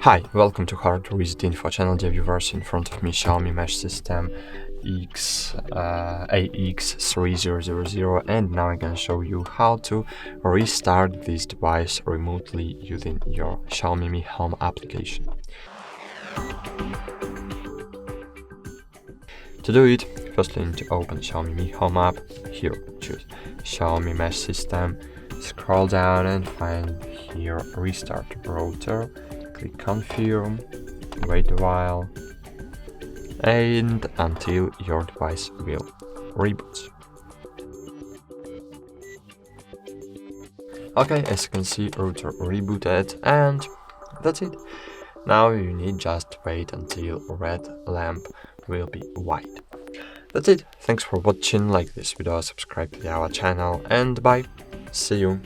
Hi, welcome to HardReset.Info channel, dear viewers. In front of me Xiaomi Mesh System AX3000, and now I'm gonna show you how to restart this device remotely using your Xiaomi Mi Home application. To do it, firstly you need to open Xiaomi Mi Home app. Here choose Xiaomi Mesh System, scroll down and find here Restart Router. Click confirm, wait a while, and until your device will reboot. Okay, as you can see, router rebooted, and that's it. Now you need just wait until red lamp will be white. That's it. Thanks for watching. Like this video, subscribe to our channel, and bye. See you.